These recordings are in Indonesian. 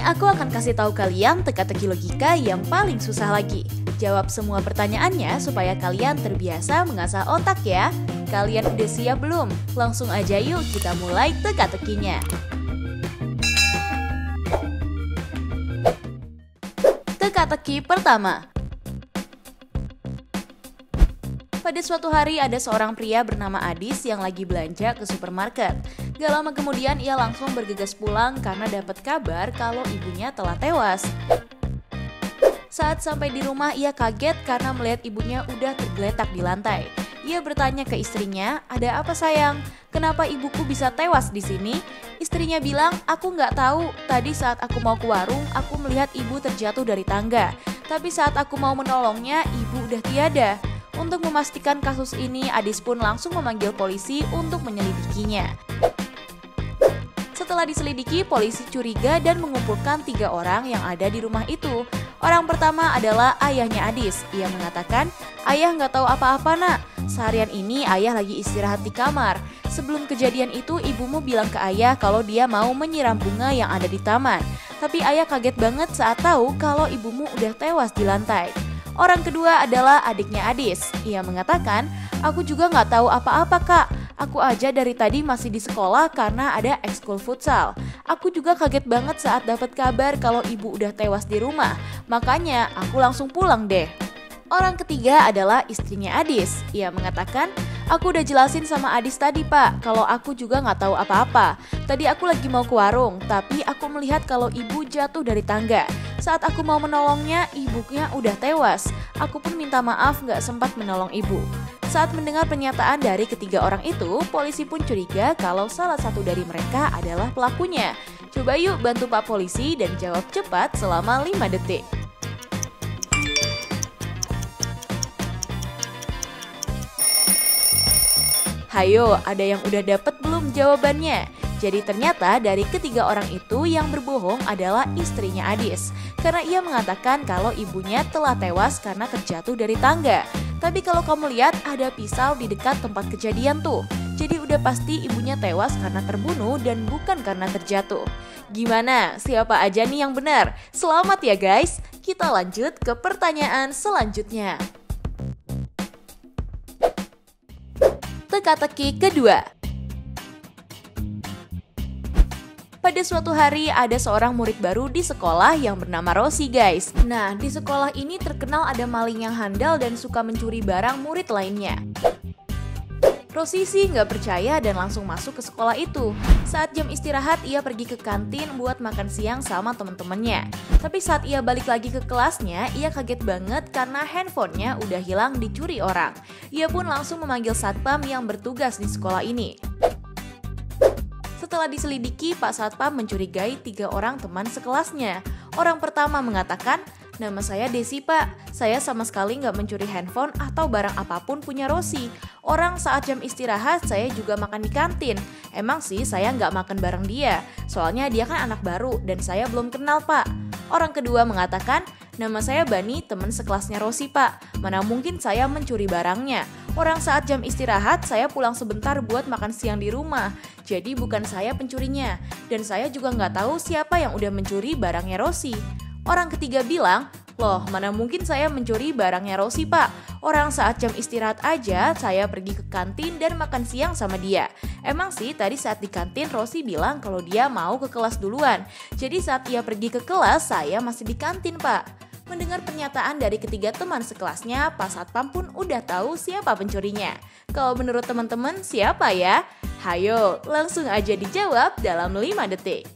ini aku akan kasih tahu kalian teka-teki logika yang paling susah lagi. Jawab semua pertanyaannya supaya kalian terbiasa mengasah otak ya. Kalian udah siap belum? Langsung aja yuk kita mulai teka-tekinya. Teka-teki pertama. Pada suatu hari ada seorang pria bernama Adis yang lagi belanja ke supermarket. Gak lama kemudian ia langsung bergegas pulang karena dapat kabar kalau ibunya telah tewas. Saat sampai di rumah ia kaget karena melihat ibunya udah tergeletak di lantai. Ia bertanya ke istrinya, "Ada apa sayang? Kenapa ibuku bisa tewas di sini?" Istrinya bilang, "Aku nggak tahu. Tadi saat aku mau ke warung, aku melihat ibu terjatuh dari tangga. Tapi saat aku mau menolongnya, ibu udah tiada." Untuk memastikan kasus ini, Adis pun langsung memanggil polisi untuk menyelidikinya. Setelah diselidiki, polisi curiga dan mengumpulkan 3 orang yang ada di rumah itu. Orang pertama adalah ayahnya Adis. Ia mengatakan, "Ayah nggak tahu apa-apa nak. Seharian ini ayah lagi istirahat di kamar. Sebelum kejadian itu ibumu bilang ke ayah kalau dia mau menyiram bunga yang ada di taman. Tapi ayah kaget banget saat tahu kalau ibumu udah tewas di lantai." Orang kedua adalah adiknya Adis. Ia mengatakan, "Aku juga nggak tahu apa-apa kak. Aku aja dari tadi masih di sekolah karena ada ekskul futsal. Aku juga kaget banget saat dapat kabar kalau ibu udah tewas di rumah. Makanya aku langsung pulang deh." Orang ketiga adalah istrinya Adis. Ia mengatakan, "Aku udah jelasin sama Adis tadi pak, kalau aku juga nggak tahu apa-apa. Tadi aku lagi mau ke warung, tapi aku melihat kalau ibu jatuh dari tangga. Saat aku mau menolongnya, ibunya udah tewas. Aku pun minta maaf nggak sempat menolong ibu." Saat mendengar pernyataan dari ketiga orang itu, polisi pun curiga kalau salah satu dari mereka adalah pelakunya. Coba yuk bantu Pak Polisi dan jawab cepat selama 5 detik. Hayo, ada yang udah dapet belum jawabannya? Jadi ternyata dari ketiga orang itu yang berbohong adalah istrinya Adis. Karena ia mengatakan kalau ibunya telah tewas karena terjatuh dari tangga. Tapi kalau kamu lihat ada pisau di dekat tempat kejadian tuh. Jadi udah pasti ibunya tewas karena terbunuh dan bukan karena terjatuh. Gimana? Siapa aja nih yang benar? Selamat ya guys. Kita lanjut ke pertanyaan selanjutnya. Teka-teki kedua. Pada suatu hari ada seorang murid baru di sekolah yang bernama Rosi guys. Nah, di sekolah ini terkenal ada maling yang handal dan suka mencuri barang murid lainnya. Rosi sih nggak percaya dan langsung masuk ke sekolah itu. Saat jam istirahat ia pergi ke kantin buat makan siang sama teman-temannya. Tapi saat ia balik lagi ke kelasnya, ia kaget banget karena handphonenya udah hilang dicuri orang. Ia pun langsung memanggil satpam yang bertugas di sekolah ini. Setelah diselidiki, Pak Satpam mencurigai 3 orang teman sekelasnya. Orang pertama mengatakan, "Nama saya Desi pak, saya sama sekali nggak mencuri handphone atau barang apapun punya Rosi. Orang saat jam istirahat saya juga makan di kantin. Emang sih saya nggak makan bareng dia, soalnya dia kan anak baru dan saya belum kenal pak." Orang kedua mengatakan, "Nama saya Bani, teman sekelasnya Rosi pak. Mana mungkin saya mencuri barangnya. Orang saat jam istirahat saya pulang sebentar buat makan siang di rumah. Jadi bukan saya pencurinya. Dan saya juga nggak tahu siapa yang udah mencuri barangnya Rosi." Orang ketiga bilang, "Loh, mana mungkin saya mencuri barangnya Rosi pak. Orang saat jam istirahat aja saya pergi ke kantin dan makan siang sama dia. Emang sih tadi saat di kantin Rosi bilang kalau dia mau ke kelas duluan. Jadi saat ia pergi ke kelas saya masih di kantin pak." Mendengar pernyataan dari ketiga teman sekelasnya, Pak Satpam pun udah tahu siapa pencurinya. Kalau menurut teman-teman siapa ya? Hayo, langsung aja dijawab dalam 5 detik.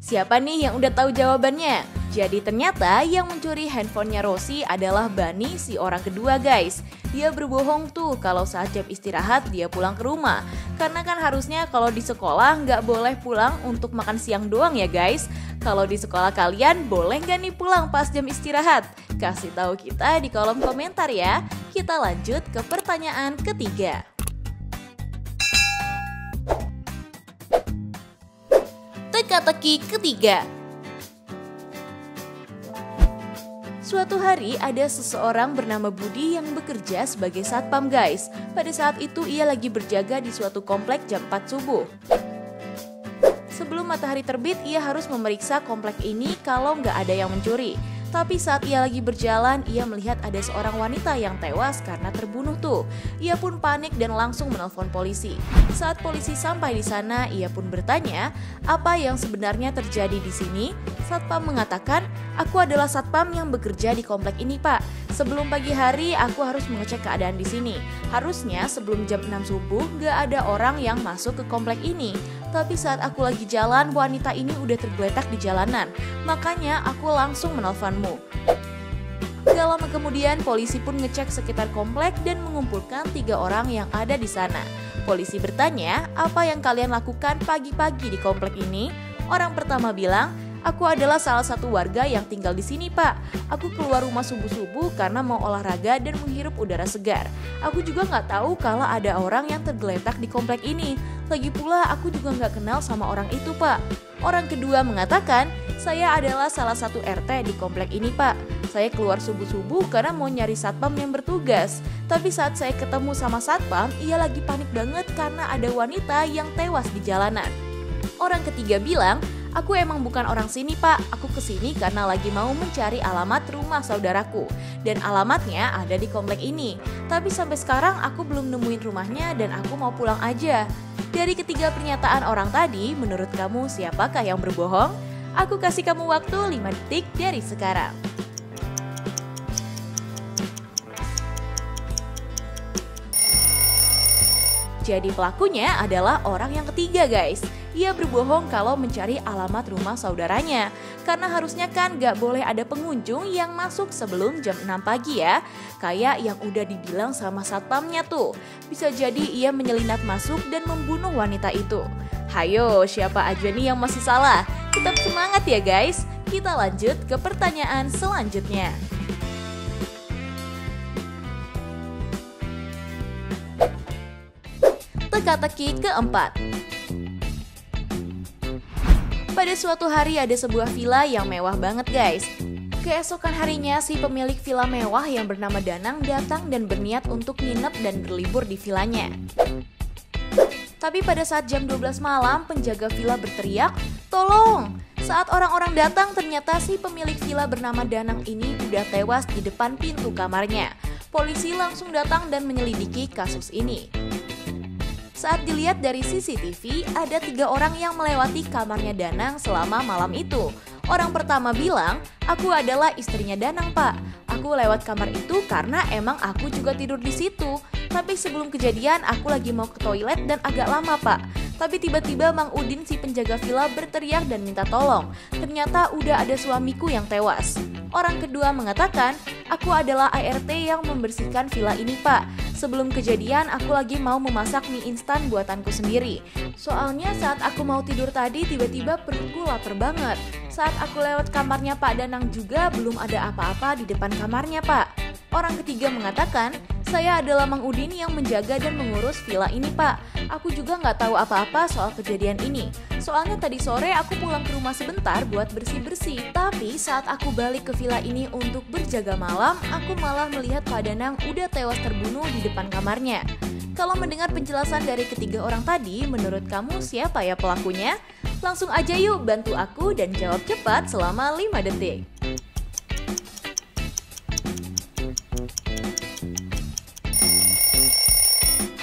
Siapa nih yang udah tahu jawabannya? Jadi ternyata yang mencuri handphonenya Rosi adalah Bani, si orang kedua guys. Dia berbohong tuh kalau saat jam istirahat dia pulang ke rumah. Karena kan harusnya kalau di sekolah nggak boleh pulang untuk makan siang doang ya guys. Kalau di sekolah kalian boleh nggak nih pulang pas jam istirahat? Kasih tahu kita di kolom komentar ya. Kita lanjut ke pertanyaan ketiga. Teka-teki ketiga. Suatu hari ada seseorang bernama Budi yang bekerja sebagai satpam guys. Pada saat itu ia lagi berjaga di suatu komplek jam 4 subuh. Sebelum matahari terbit ia harus memeriksa komplek ini kalau nggak ada yang mencuri. Tapi saat ia lagi berjalan, ia melihat ada seorang wanita yang tewas karena terbunuh tuh. Ia pun panik dan langsung menelpon polisi. Saat polisi sampai di sana, ia pun bertanya, apa yang sebenarnya terjadi di sini? Satpam mengatakan, aku adalah satpam yang bekerja di komplek ini pak. Sebelum pagi hari, aku harus mengecek keadaan di sini. Harusnya sebelum jam 6 subuh, gak ada orang yang masuk ke komplek ini. Tapi saat aku lagi jalan, wanita ini udah tergeletak di jalanan. Makanya aku langsung menelponmu. Gak lama kemudian, polisi pun ngecek sekitar komplek dan mengumpulkan 3 orang yang ada di sana. Polisi bertanya, apa yang kalian lakukan pagi-pagi di komplek ini? Orang pertama bilang, aku adalah salah satu warga yang tinggal di sini, Pak. Aku keluar rumah subuh-subuh karena mau olahraga dan menghirup udara segar. Aku juga nggak tahu kalau ada orang yang tergeletak di komplek ini. Lagi pula, aku juga nggak kenal sama orang itu, Pak. Orang kedua mengatakan, saya adalah salah satu RT di komplek ini, Pak. Saya keluar subuh-subuh karena mau nyari satpam yang bertugas. Tapi saat saya ketemu sama satpam, ia lagi panik banget karena ada wanita yang tewas di jalanan. Orang ketiga bilang, aku emang bukan orang sini pak, aku kesini karena lagi mau mencari alamat rumah saudaraku. Dan alamatnya ada di komplek ini. Tapi sampai sekarang aku belum nemuin rumahnya dan aku mau pulang aja. Dari ketiga pernyataan orang tadi, menurut kamu siapakah yang berbohong? Aku kasih kamu waktu 5 detik dari sekarang. Jadi pelakunya adalah orang yang ketiga guys. Ia berbohong kalau mencari alamat rumah saudaranya. Karena harusnya kan gak boleh ada pengunjung yang masuk sebelum jam 6 pagi ya. Kayak yang udah dibilang sama satpamnya tuh. Bisa jadi ia menyelinap masuk dan membunuh wanita itu. Hayo, siapa aja nih yang masih salah? Tetap semangat ya guys. Kita lanjut ke pertanyaan selanjutnya. Teka-teki keempat. Pada suatu hari ada sebuah villa yang mewah banget guys. Keesokan harinya si pemilik villa mewah yang bernama Danang datang dan berniat untuk nginep dan berlibur di villanya. Tapi pada saat jam 12 malam penjaga villa berteriak, "Tolong!" Saat orang-orang datang ternyata si pemilik villa bernama Danang ini udah tewas di depan pintu kamarnya. Polisi langsung datang dan menyelidiki kasus ini. Saat dilihat dari CCTV, ada 3 orang yang melewati kamarnya Danang selama malam itu. Orang pertama bilang, aku adalah istrinya Danang pak. Aku lewat kamar itu karena emang aku juga tidur di situ. Tapi sebelum kejadian aku lagi mau ke toilet dan agak lama pak. Tapi tiba-tiba Mang Udin si penjaga villa berteriak dan minta tolong. Ternyata udah ada suamiku yang tewas. Orang kedua mengatakan, aku adalah ART yang membersihkan villa ini pak. Sebelum kejadian aku lagi mau memasak mie instan buatanku sendiri. Soalnya saat aku mau tidur tadi tiba-tiba perutku lapar banget. Saat aku lewat kamarnya Pak Danang juga belum ada apa-apa di depan kamarnya Pak. Orang ketiga mengatakan, saya adalah Mang Udin yang menjaga dan mengurus villa ini Pak. Aku juga nggak tahu apa-apa soal kejadian ini. Soalnya tadi sore aku pulang ke rumah sebentar buat bersih-bersih. Tapi saat aku balik ke villa ini untuk berjaga malam, aku malah melihat Pak Danang udah tewas terbunuh di depan kamarnya. Kalau mendengar penjelasan dari ketiga orang tadi, menurut kamu siapa ya pelakunya? Langsung aja yuk bantu aku dan jawab cepat selama 5 detik.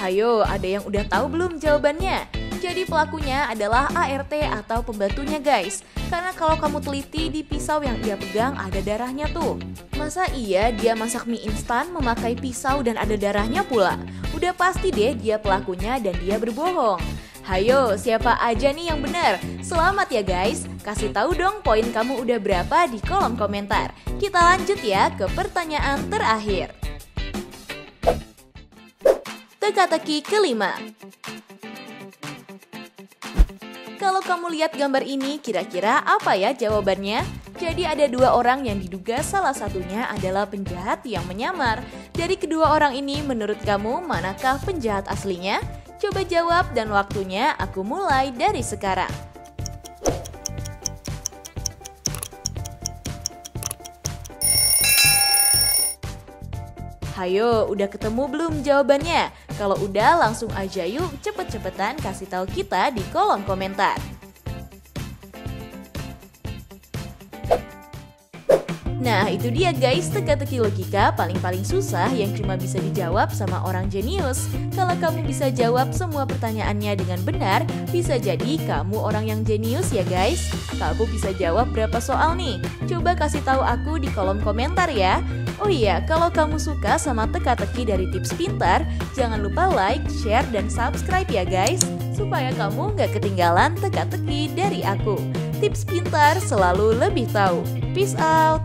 Hayo, ada yang udah tahu belum jawabannya? Jadi pelakunya adalah ART atau pembantunya guys. Karena kalau kamu teliti di pisau yang ia pegang ada darahnya tuh. Masa iya dia masak mie instan memakai pisau dan ada darahnya pula? Udah pasti deh dia pelakunya dan dia berbohong. Hayo, siapa aja nih yang benar? Selamat ya guys. Kasih tahu dong poin kamu udah berapa di kolom komentar. Kita lanjut ya ke pertanyaan terakhir. Teka-teki kelima. Kalau kamu lihat gambar ini, kira-kira apa ya jawabannya? Jadi ada 2 orang yang diduga salah satunya adalah penjahat yang menyamar. Dari kedua orang ini, menurut kamu manakah penjahat aslinya? Coba jawab dan waktunya aku mulai dari sekarang. Hayo, udah ketemu belum jawabannya? Kalau udah, langsung aja yuk cepet-cepetan kasih tahu kita di kolom komentar. Nah, itu dia guys, teka-teki logika paling-paling susah yang cuma bisa dijawab sama orang jenius. Kalau kamu bisa jawab semua pertanyaannya dengan benar, bisa jadi kamu orang yang jenius ya guys. Kamu bisa jawab berapa soal nih? Coba kasih tahu aku di kolom komentar ya. Oh iya, kalau kamu suka sama teka-teki dari Tips Pintar, jangan lupa like, share, dan subscribe ya guys, supaya kamu nggak ketinggalan teka-teki dari aku. Tips Pintar selalu lebih tahu. Peace out.